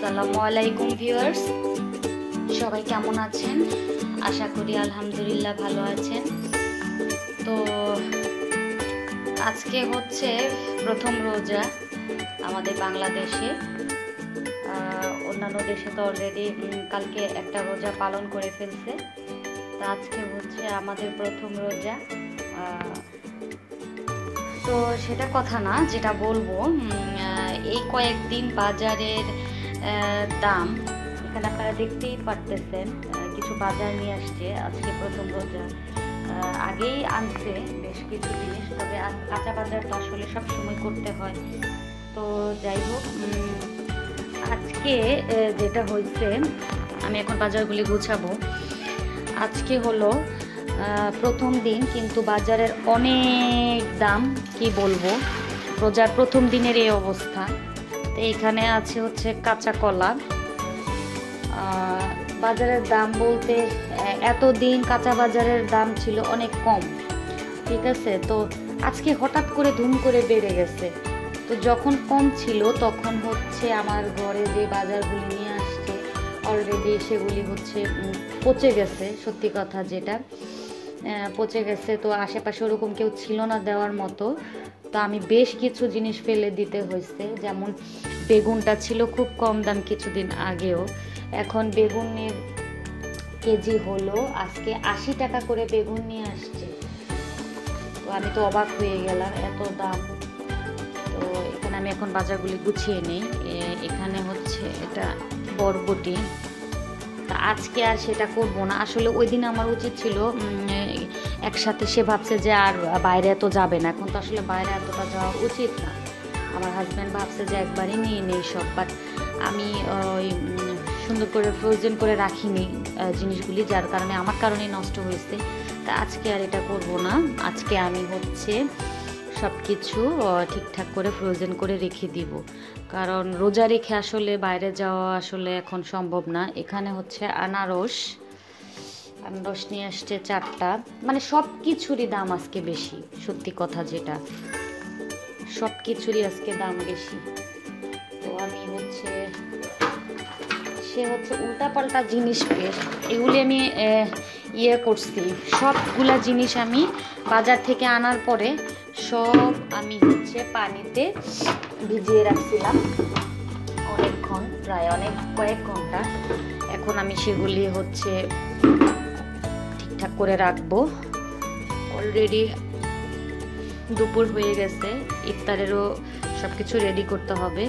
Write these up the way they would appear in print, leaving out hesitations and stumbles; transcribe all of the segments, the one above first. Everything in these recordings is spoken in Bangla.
আসসালামু আলাইকুম ভিউয়ার্স, সবাই কেমন আছেন? আশা করি আলহামদুলিল্লাহ ভালো আছেন। তো আজকে হচ্ছে প্রথম রোজা আমাদের বাংলাদেশে। অন্যান্য দেশে তো অলরেডি কালকে একটা রোজা পালন করে ফেলছে। তো আজকে হচ্ছে আমাদের প্রথম রোজা। তো সেটা কথা না, যেটা বলবো এই কয়েকদিন বাজারের দাম এখানে আপনারা দেখতেই পারতেছেন। কিছু বাজার নিয়ে আসছে আজকে প্রথম রোজা। আগেই আনছে বেশ কিছু জিনিস, তবে কাঁচা বাজারটা আসলে সব সময় করতে হয়। তো যাই হোক, আজকে যেটা হয়েছে, আমি এখন বাজারগুলি গুছাবো। আজকে হলো প্রথম দিন, কিন্তু বাজারের অনেক দাম, কি বলবো, রোজার প্রথম দিনের এই অবস্থা। তো এখানে আছে হচ্ছে কাঁচা কলা। বাজারের দাম বলতে এতদিন কাঁচা বাজারের দাম ছিল অনেক কম, ঠিক আছে। তো আজকে হঠাৎ করে ধুম করে বেড়ে গেছে। তো যখন কম ছিল তখন হচ্ছে আমার ঘরে যে বাজারগুলি নিয়ে আসছে অলরেডি সেগুলি হচ্ছে পচে গেছে, সত্যি কথা যেটা পচে গেছে। তো আশেপাশে ওরকম কেউ ছিল না দেওয়ার মতো। তো আমি বেশ কিছু জিনিস ফেলে দিতে হয়েছে, যেমন বেগুনটা ছিল খুব কম দাম কিছুদিন আগেও, এখন বেগুনের কেজি হলো আজকে 80 টাকা করে বেগুন নিয়ে আসছে। তো আমি তো অবাক হয়ে গেলাম, এত দাম। তো এখানে আমি এখন বাজারগুলি গুছিয়ে নিই। এখানে হচ্ছে এটা বরবটি। তা আজকে আর সেটা করব না, আসলে ওই দিন আমার উচিত ছিল একসাথে। সে ভাবছে যে আর বাইরে এত যাবে না, এখন তো আসলে বাইরে এতটা যাওয়া উচিত না। আমার হাজব্যান্ড ভাবছে যে একবারই নিয়ে নেই সব, বাট আমি ওই সুন্দর করে ফ্রোজেন করে রাখিনি জিনিসগুলি, যার কারণে আমার কারণেই নষ্ট হয়েছে। তা আজকে আর এটা করব না। আজকে আমি হচ্ছে সব কিছু ঠিকঠাক করে ফ্রোজেন করে রেখে দিব, কারণ রোজা রেখে আসলে বাইরে যাওয়া আসলে এখন সম্ভব না। এখানে হচ্ছে আনারস নিয়ে আসছে 4টা। মানে সব কিছুরই দাম আজকে বেশি, সত্যি কথা যেটা, সব কিছুরই আজকে দাম বেশি। তো আমি হচ্ছে সে হচ্ছে উল্টাপাল্টা জিনিস পেয়ে এগুলি আমি করছি। সবগুলা জিনিস আমি বাজার থেকে আনার পরে সব আমি হচ্ছে পানিতে ভিজিয়ে রাখছিলাম অনেকক্ষণ, প্রায় কয়েক ঘন্টা। এখন আমি সেগুলি হচ্ছে ঠিকঠাক করে রাখবো। অলরেডি দুপুর হয়ে গেছে, ইফতারেরও সব কিছু রেডি করতে হবে।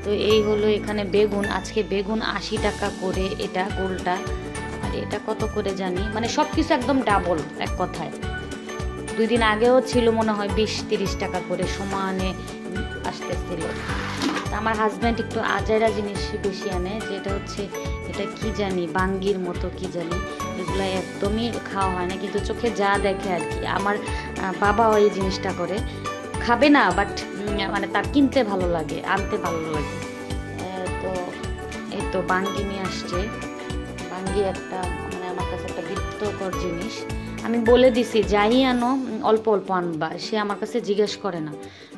তো এই হলো এখানে বেগুন। আজকে বেগুন 80 টাকা করে এটা গোলটা, আর এটা কত করে জানি, মানে সব কিছু একদম ডাবল এক কথায়। 2 দিন আগেও ছিল মনে হয় 20-30 টাকা করে সমানে আসতেছিল। আমার হাজব্যান্ড একটু আজাইরা জিনিস বেশি আনে, যেটা হচ্ছে এটা কি জানি বাঙ্গির মতো কি জানি, এগুলো একদমই খাওয়া হয় না, কিন্তু চোখে যা দেখে আর কি। আমার বাবাও এই জিনিসটা করে, খাবে না, বাট মানে তার কিনতে ভালো লাগে, আনতে ভালো লাগে। তো এই তো বাঙ্গি নিয়ে আসছে। বাঙ্গি একটা মানে আমার কাছে একটা বিরক্তকর জিনিস। আমি বলে দিছি যাই আনো অল্প অল্প আনবা, সে আমার কাছে জিজ্ঞেস করে না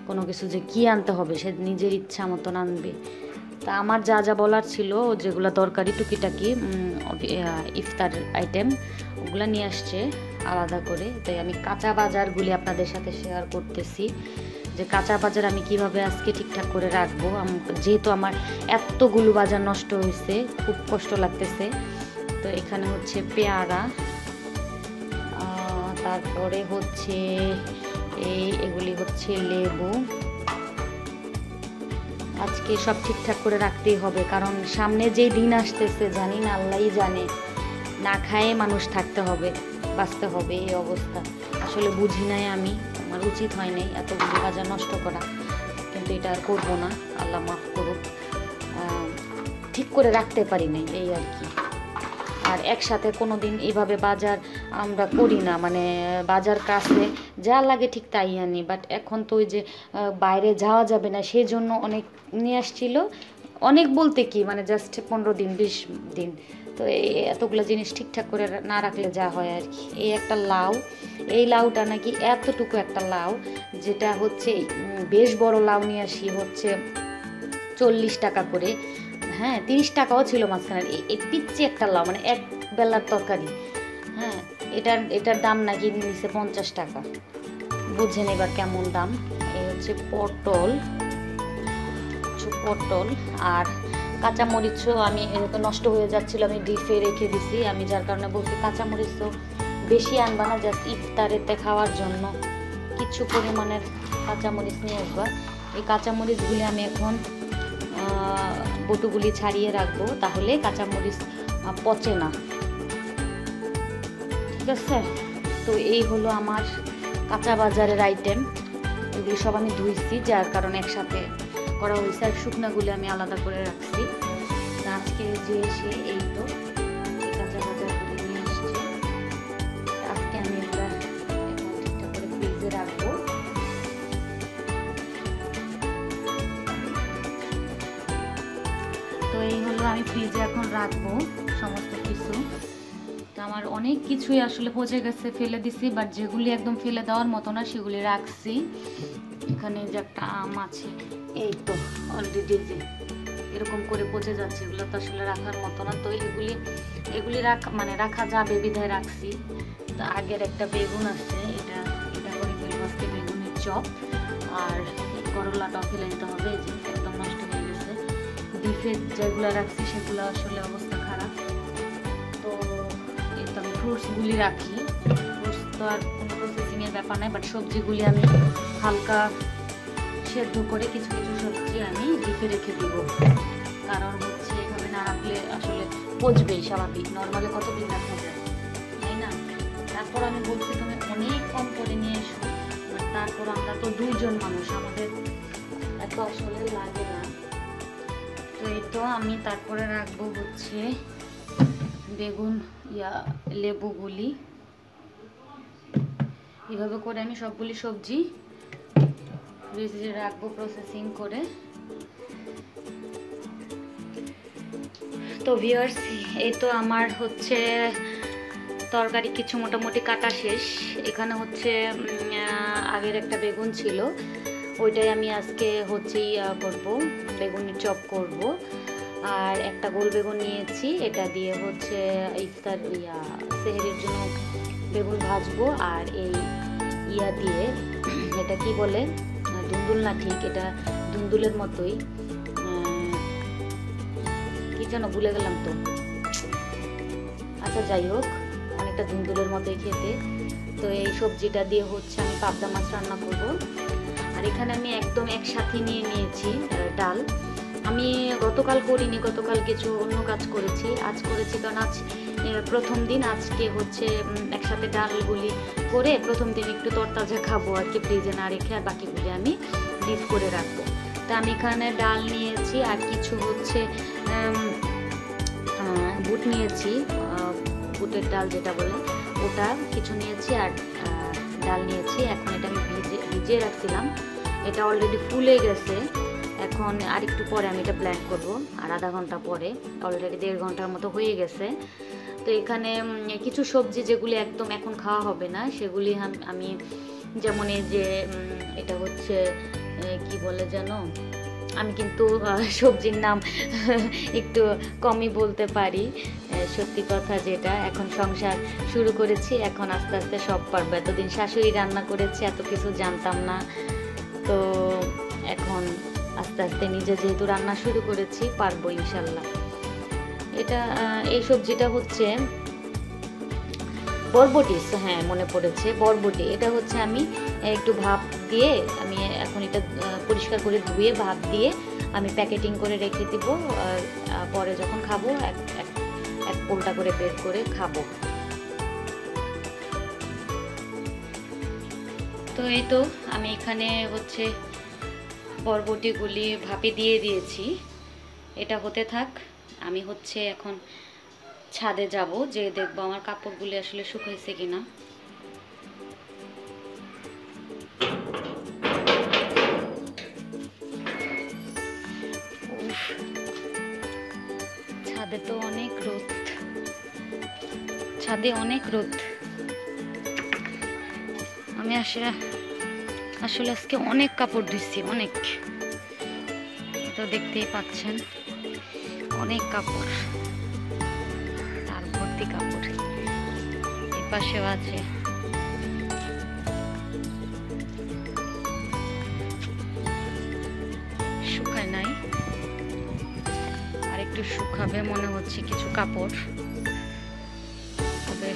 কোনো কিছু যে কি আনতে হবে, সে নিজের ইচ্ছা মতন আনবে। তা আমার যা যা বলার ছিল, যেগুলো দরকারি টুকিটাকি ইফতার আইটেম, ওগুলো নিয়ে আসছে আলাদা করে। তাই আমি কাঁচা বাজারগুলি আপনাদের সাথে শেয়ার করতেছি, যে কাঁচা বাজার আমি কিভাবে আজকে ঠিকঠাক করে রাখবো। যেহেতু আমার এতগুলো বাজার নষ্ট হয়েছে, খুব কষ্ট লাগতেছে। তো এখানে হচ্ছে পেয়ারা, তারপরে হচ্ছে এগুলি হচ্ছে লেবু। আজকে সব ঠিকঠাক করে রাখতেই হবে, কারণ সামনে যেই দিন আসতেছে জানি না, আল্লাহই জানে, না খায়ে মানুষ থাকতে হবে, বাঁচতে হবে, এই অবস্থা। আসলে বুঝি নাই আমি, আমার উচিত হয় নাই এতগুলো বাজার নষ্ট করা, কিন্তু এটা আর করবো না, আল্লাহ মাফ করুক। ঠিক করে রাখতে পারি নাই, এই আর কি। আর একসাথে কোনো দিন এইভাবে বাজার আমরা করি না, মানে বাজার কাছে যা লাগে ঠিক তাই আনি। বাট এখন তো ওই যে বাইরে যাওয়া যাবে না, সেই জন্য অনেক নিয়ে আসছিল। অনেক বলতে কি, মানে জাস্ট 15 দিন 20 দিন। তো এই এতগুলো জিনিস ঠিকঠাক করে না রাখলে যা হয় আর কি। এই একটা লাউ, এই লাউটা নাকি এতটুকু একটা লাউ, যেটা হচ্ছে বেশ বড় লাউ নিয়ে আসি হচ্ছে 40 টাকা করে। হ্যাঁ 30 টাকাও ছিল মাঝখানে। এই পিচ্ছি একটা লাউ, মানে এক বেলার তরকারি। হ্যাঁ, এটার দাম নাকি নিচে 50 টাকা। বুঝেন এবার কেমন দাম। এই হচ্ছে পটল, আর কাঁচামরিচও আমি নষ্ট হয়ে যাচ্ছিল, আমি ডিপে রেখে দিছি আমি, যার কারণে বলছি কাঁচামরিচ তো বেশি আনবা না, জাস্ট ইফতারেতে খাওয়ার জন্য কিছু পরিমাণের কাঁচামরিচ নিয়ে আসবা। এই কাঁচামরিচগুলি আমি এখন বটুগুলি ছাড়িয়ে রাখবো, তাহলে কাঁচামরিচ পচে না। ঠিক আছে, তো এই হলো আমার কাঁচা বাজারের আইটেম। এগুলি সব আমি ধুইছি, যার কারণে একসাথে করা হয়েছে, আর শুকনাগুলি আমি আলাদা করে রাখছি। আজকে যে এসে এই তো কাঁচা বাজার করে নিয়ে আসছে, আজকে আমি এগুলা ঠিকঠাক করে ফ্রিজে রাখবো। তো এই হলো আমি ফ্রিজে এখন রাখবো সমস্ত কিছু। তো আমার অনেক কিছুই আসলে পচে গেছে, ফেলে দিছি, বাট যেগুলি একদম ফেলে দেওয়ার মতো না সেগুলি রাখছি। এখানে যে একটা আম আছে, এই তো অলরেডি যে এরকম করে পচে যাচ্ছে, এগুলো তো আসলে রাখার মতো না। তো এগুলি রাখা যাবে বিধায় রাখছি। তো আগের একটা বেগুন আছে, এটা করে ফেলবো আজকে, বেগুনের চপ। আর করলাটাও ফেলে দিতে হবে, যে একদম নষ্ট হয়ে গেছে। ডিপে যেগুলো রাখছি সেগুলো আসলে অবস্থা খারাপ। তো এই তো আমি ফ্রুটসগুলি রাখি, ফ্রুটস তো আর কোনো প্রসেসিংয়ের ব্যাপার নাই, বাট সবজিগুলি আমি হালকা সেদ্ধ করে কিছু সবজি আমি ডিপে রেখে দিব, কারণ হচ্ছে এভাবে না রাখলে আসলে পচবেই, স্বাভাবিক। নর্মালি কতদিন রাখা যায়, তাই না? তারপর আমি বলছি তুমি অনেক কম করে নিয়ে এসো, তারপর আমরা তো 2 জন মানুষ, আমাদের এত আসলে লাগে না। তো এই তো আমি তারপরে রাখবো হচ্ছে বেগুন লেবুগুলি, এভাবে করে আমি সবগুলি সবজি ফ্রিজে রাখবো প্রসেসিং করে। তো ভিউয়ার্স, এই তো আমার হচ্ছে তরকারি কিছু মোটামুটি কাটা শেষ। এখানে হচ্ছে আগের একটা বেগুন ছিল, ওইটাই আমি আজকে হচ্ছে করব, বেগুনের চপ করব। আর একটা গোল বেগুন নিয়েছি, এটা দিয়ে হচ্ছে ইফতার সেহরির জন্য বেগুন ভাজবো। আর এই দিয়ে এটা কি বলে, ধুন্দুল না, ঠিক এটা ধুন্দুলের মতোই, কি যেন ভুলে গেলাম তো। আচ্ছা যাই হোক, অনেকটা ধুন্দুলের মতোই খেতে। তো এই সবজিটা দিয়ে হচ্ছে আমি পাবদা মাছ রান্না করব। আর এখানে আমি একদম একসাথে নিয়ে নিয়েছি ডাল। আমি গতকাল করিনি, গতকাল কিছু অন্য কাজ করেছি, আজ করেছি, কারণ আজ প্রথম দিন। আজকে হচ্ছে একসাথে ডালগুলি করে প্রথম দিন একটু তরতাজা খাবো আর কি, ফ্রিজে না রেখে, আর বাকিগুলি আমি ডিপ করে রাখবো। তা আমি এখানে ডাল নিয়েছি, আর কিছু হচ্ছে বুট নিয়েছি, বুটের ডাল যেটা বলে ওটা কিছু নিয়েছি, আর ডাল নিয়েছি। এখন এটা আমি ভিজিয়ে রাখছিলাম, এটা অলরেডি ফুলে গেছে। এখন আর একটু পরে আমি এটা ব্লেন্ড করব, আর আধা ঘন্টা পরে, অলরেডি 1.5 ঘন্টার মতো হয়ে গেছে। তো এখানে কিছু সবজি যেগুলি একদম এখন খাওয়া হবে না, সেগুলি আমি যেমন এই যে এটা হচ্ছে কি বলে যেন, আমি কিন্তু সবজির নাম একটু কমই বলতে পারি, সত্যি কথা যেটা। এখন সংসার শুরু করেছি, এখন আস্তে আস্তে সব পারবো। এতদিন শাশুড়ি রান্না করেছে, এত কিছু জানতাম না। তো এখন আস্তে আস্তে নিজে যেহেতু রান্না শুরু করেছি, পারবো ইনশাল্লাহ। এটা এই সবজিটা হচ্ছে বরবটি, হ্যাঁ মনে পড়েছে, বরবটি। এটা হচ্ছে আমি একটু ভাপ দিয়ে, আমি এখন এটা পরিষ্কার করে ধুয়ে ভাপ দিয়ে আমি প্যাকেটিং করে রেখে দিব, পরে যখন খাবো এক পোলটা করে বের করে খাবো। তো এই তো আমি এখানে হচ্ছে বরবটিগুলি ভাপে দিয়ে দিয়েছি, এটা হতে থাক। আমি হচ্ছে এখন ছাদে যাব, যে দেখবো আমার কাপড়গুলি আসলে শুকাইছে কিনা। ছাদে তো অনেক রোদ, ছাদে অনেক রোদ। আমি আসলে আজকে অনেক কাপড় ধুইছি, অনেক, তো দেখতেই পাচ্ছেন। অনেক কাপড়, তার ভর্তি কাপড়। এই পাশেও আছে। শুকায় নাই, আর একটু শুকাবে মনে হচ্ছে কিছু কাপড়। তবে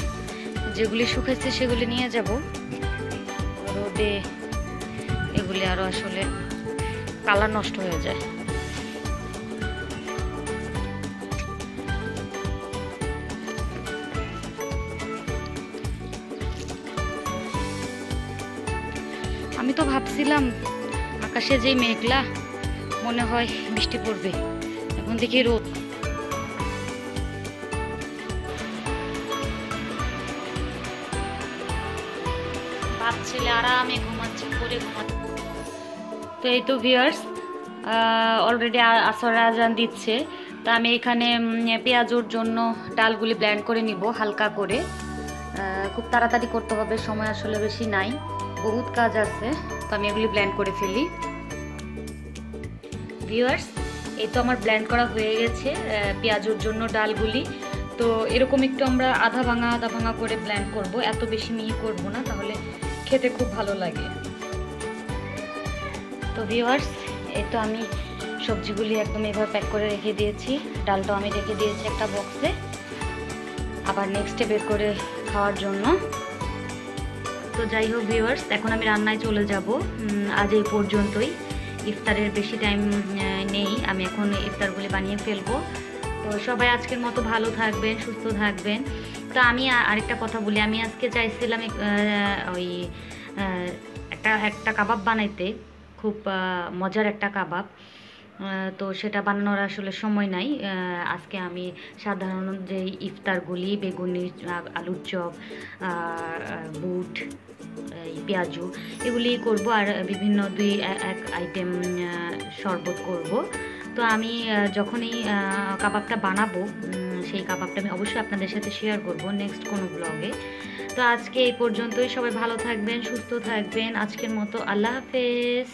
যেগুলি শুকাইছে সেগুলি নিয়ে যাব রোদে, এগুলি আরো আসলে কালার নষ্ট হয়ে যায়। আমি তো ভাবছিলাম আকাশে যে মেঘলা, মনে হয় বৃষ্টি পড়বে, এখন দেখি রোদ। বাপ ছেলে আরামে ঘুমাচ্ছে, করে ঘুমাচ্ছে। তো এই তো ভিউয়ার্স, অলরেডি আসরের আজান দিচ্ছে। তো আমি এখানে পেঁয়াজুর জন্য ডালগুলি ব্লেন্ড করে নিব হালকা করে। খুব তাড়াতাড়ি করতে হবে, সময় আসলে বেশি নাই, বহুত কাজ আছে। তো আমি এগুলি ব্লেন্ড করে ফেলি। ভিউয়ার্স, এই তো আমার ব্লেন্ড করা হয়ে গেছে পেঁয়াজুর জন্য ডালগুলি। তো এরকম একটু আমরা আধা ভাঙা করে ব্লেন্ড করব, এত বেশি মিহি করব না, তাহলে খেতে খুব ভালো লাগে। তো ভিউয়ার্স, এই তো আমি সবজিগুলি একদম এভাবে প্যাক করে রেখে দিয়েছি। ডালটাও আমি রেখে দিয়েছি একটা বক্সে, আবার নেক্সটে বের করে খাওয়ার জন্য। তো যাই হোক ভিউয়ার্স, এখন আমি রান্নায় চলে যাব। আজ এই পর্যন্তই, ইফতারের বেশি টাইম নেই, আমি এখন ইফতারগুলি বানিয়ে ফেলবো। তো সবাই আজকের মতো ভালো থাকবেন, সুস্থ থাকবেন। তো আমি আরেকটা কথা বলি, আমি আজকে চাইছিলাম ওই একটা কাবাব বানাইতে, খুব মজার একটা কাবাব। তো সেটা বানানোর আসলে সময় নাই। আজকে আমি সাধারণ যে ইফতারগুলি, বেগুনি, আলুর চপ, বুট, পেঁয়াজু, এগুলি করব, আর বিভিন্ন এক আইটেম শরবত করব। তো আমি যখনই কাবাবটা বানাবো, সেই কাবাবটা আমি অবশ্যই আপনাদের সাথে শেয়ার করব নেক্সট কোনো ব্লগে। তো আজকে এই পর্যন্তই, সবাই ভালো থাকবেন, সুস্থ থাকবেন। আজকের মতো আল্লাহ হাফেজ।